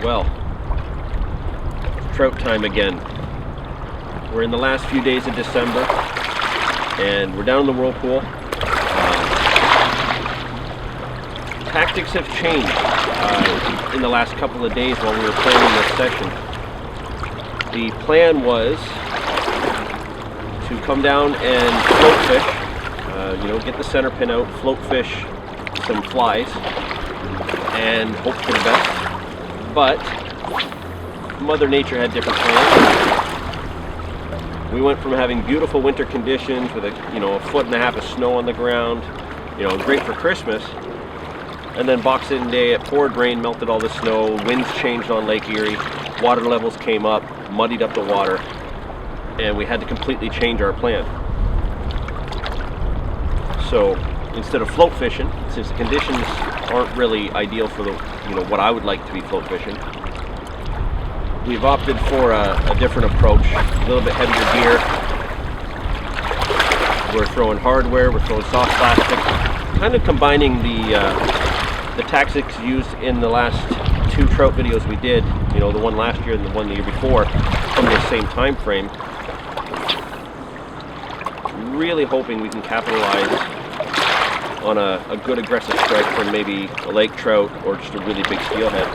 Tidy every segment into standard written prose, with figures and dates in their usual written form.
Well, trout time again. We're in the last few days of December, and we're down in the whirlpool. Tactics have changed in the last couple of days while we were planning this session. The plan was to come down and float fish, get the center pin out, float fish some flies, and hope for the best. But Mother Nature had different plans. We went from having beautiful winter conditions with a 1.5 foot of snow on the ground, great for Christmas, and then Boxing Day it poured rain, melted all the snow, winds changed on Lake Erie, water levels came up, muddied up the water, and we had to completely change our plan. So instead of float fishing, since the conditions aren't really ideal for what I would like to be float fishing, we've opted for a different approach, a little bit heavier gear. We're throwing hardware, we're throwing soft plastic, kind of combining the tactics used in the last 2 trout videos we did, the one last year and the one the year before, from the same time frame. Really hoping we can capitalize on a good aggressive strike from maybe a lake trout or just a really big steelhead.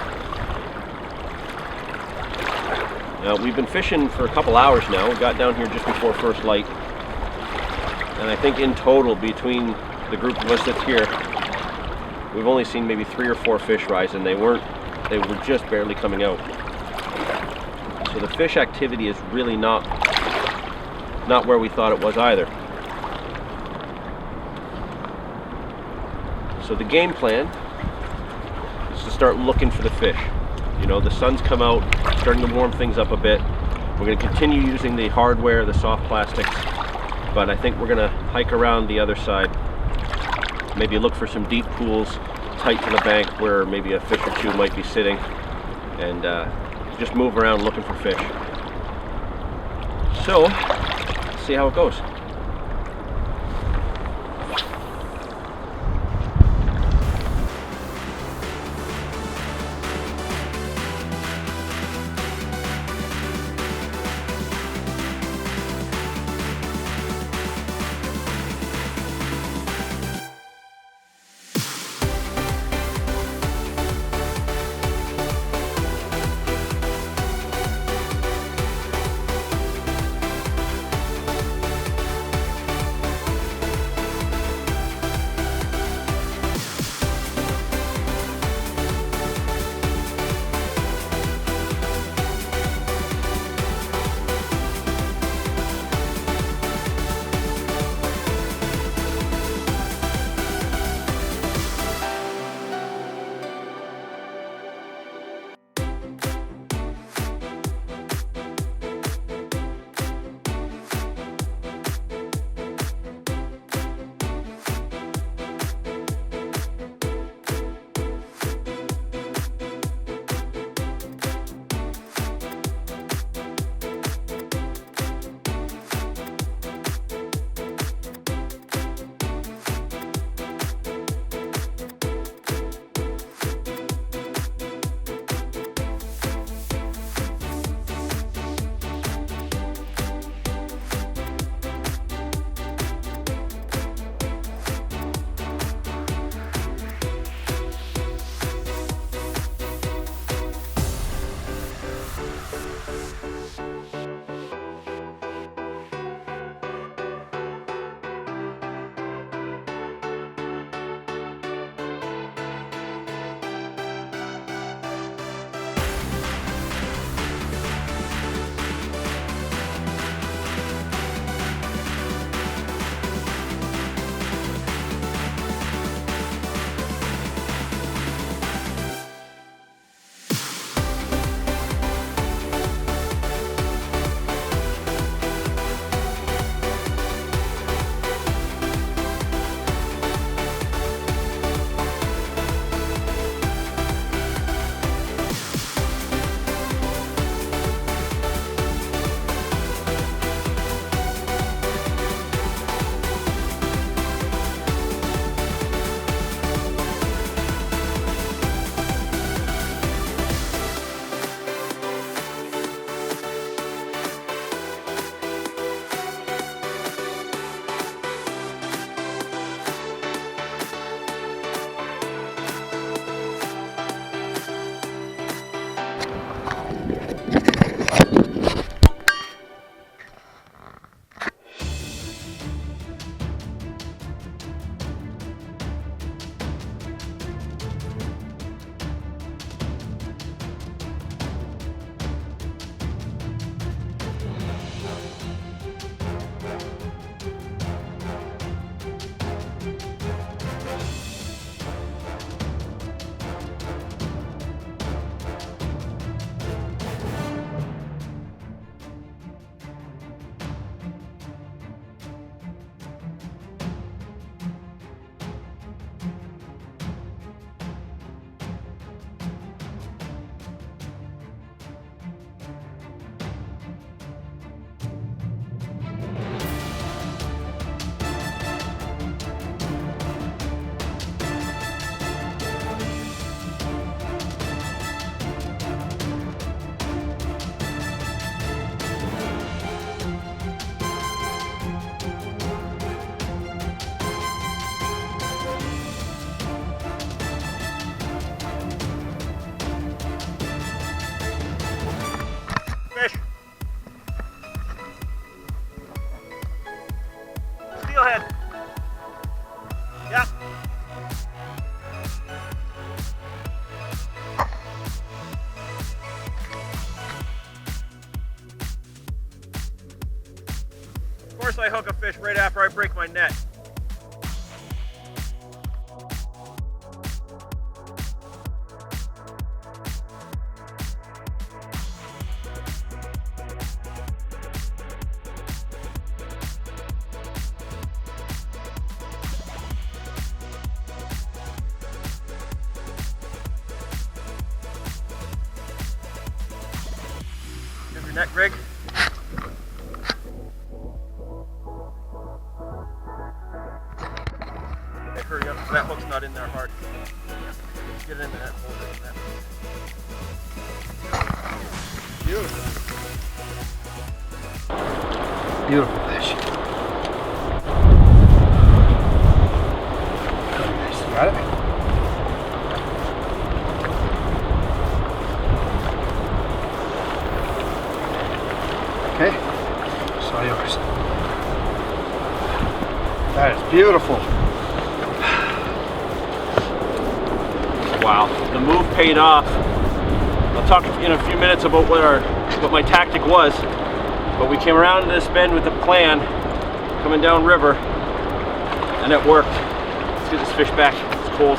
We've been fishing for a couple hours now. We got down here just before first light, and I think in total between the group of us that's here, we've only seen maybe 3 or 4 fish rise, and they were just barely coming out. So the fish activity is really not where we thought it was either. So the game plan is to start looking for the fish. The sun's come out, starting to warm things up a bit. We're going to continue using the hardware, the soft plastics, but I think we're going to hike around the other side, maybe look for some deep pools tight to the bank where maybe a fish or two might be sitting, and just move around looking for fish. So, let's see how it goes. steelhead. Yeah. Of course I hook a fish right after I break my net. Here's your net, Greg. Okay, hurry up, so that hook's not in there hard. Let's get it in the net, hold it in the net. Beautiful. Beautiful fish. Nice. Got it? Okay. It's all yours. That is beautiful. Wow, the move paid off. I'll talk in a few minutes about what my tactic was, but we came around this bend with a plan, coming down river, and it worked. Let's get this fish back. It's cold.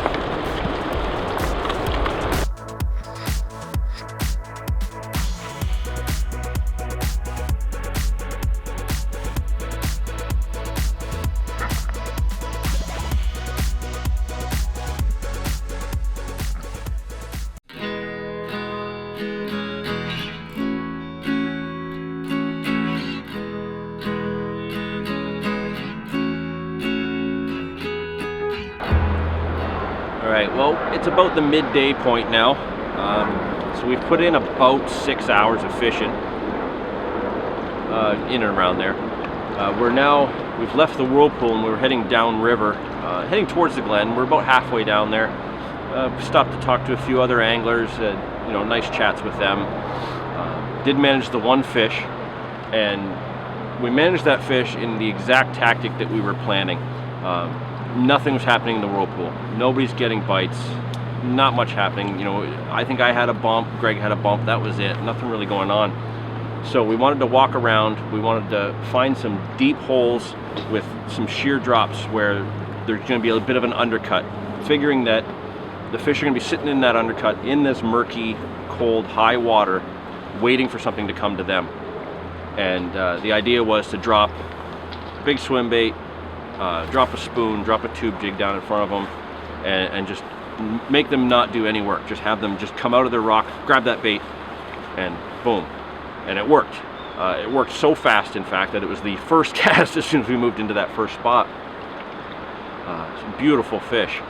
Alright, well, it's about the midday point now. So we've put in about 6 hours of fishing in and around there. We've left the whirlpool and we're heading downriver, heading towards the glen. We're about halfway down there. We stopped to talk to a few other anglers, nice chats with them. Did manage the one fish, and we managed that fish in the exact tactic that we were planning. Nothing was happening in the whirlpool. Nobody's getting bites. Not much happening. I think I had a bump, Greg had a bump, that was it. Nothing really going on. So we wanted to walk around. We wanted to find some deep holes with some sheer drops where there's going to be a bit of an undercut, figuring that the fish are going to be sitting in that undercut in this murky, cold, high water, waiting for something to come to them. And the idea was to drop big swim bait, drop a spoon, drop a tube jig down in front of them, and just make them not do any work. Just have them just come out of their rock, grab that bait, and boom. And it worked. It worked so fast, in fact, that it was the first cast as soon as we moved into that first spot. Some beautiful fish.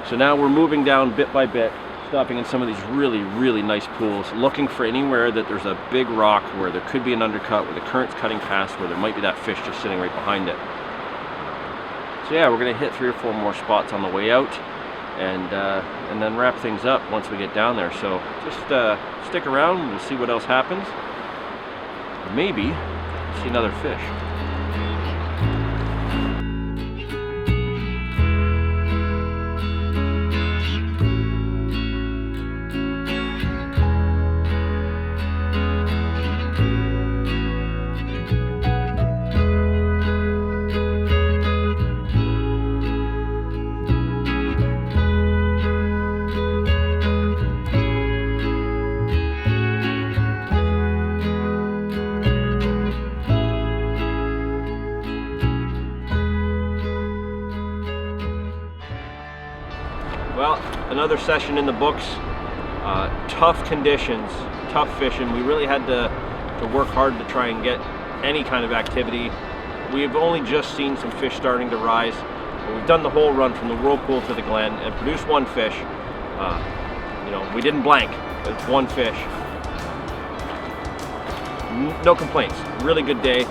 So now we're moving down bit by bit, stopping in some of these really, really nice pools, looking for anywhere that there's a big rock where there could be an undercut, where the current's cutting past, where there might be that fish just sitting right behind it. So yeah, we're gonna hit 3 or 4 more spots on the way out, and then wrap things up once we get down there. So just stick around, we'll see what else happens. Maybe see another fish. Well, another session in the books. Tough conditions, tough fishing. We really had to work hard to try and get any kind of activity. We've only just seen some fish starting to rise, but we've done the whole run from the whirlpool to the glen and produced 1 fish. We didn't blank. It's 1 fish. No complaints. Really good day.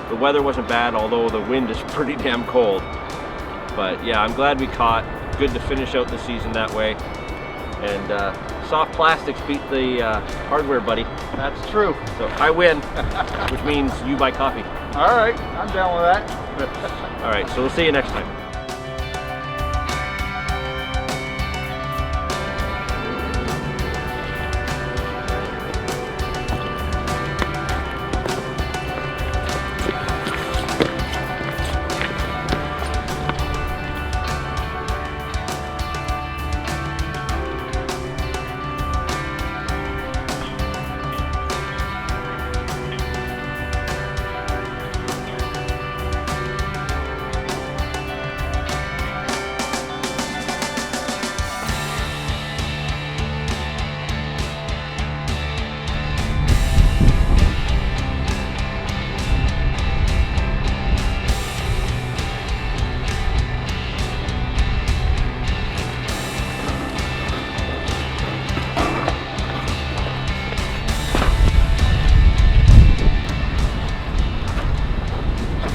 The weather wasn't bad, although the wind is pretty damn cold. But yeah, I'm glad we caught. Good to finish out the season that way. And soft plastics beat the hardware, buddy. That's true. So I win, which means you buy coffee. All right, I'm down with that. All right, so we'll see you next time.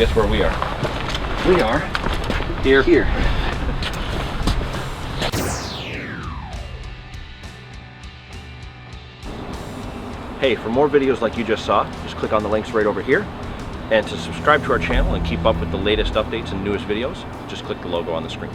Guess where we are? We are Here. Hey, for more videos like you just saw, just click on the links right over here. And to subscribe to our channel and keep up with the latest updates and newest videos, just click the logo on the screen.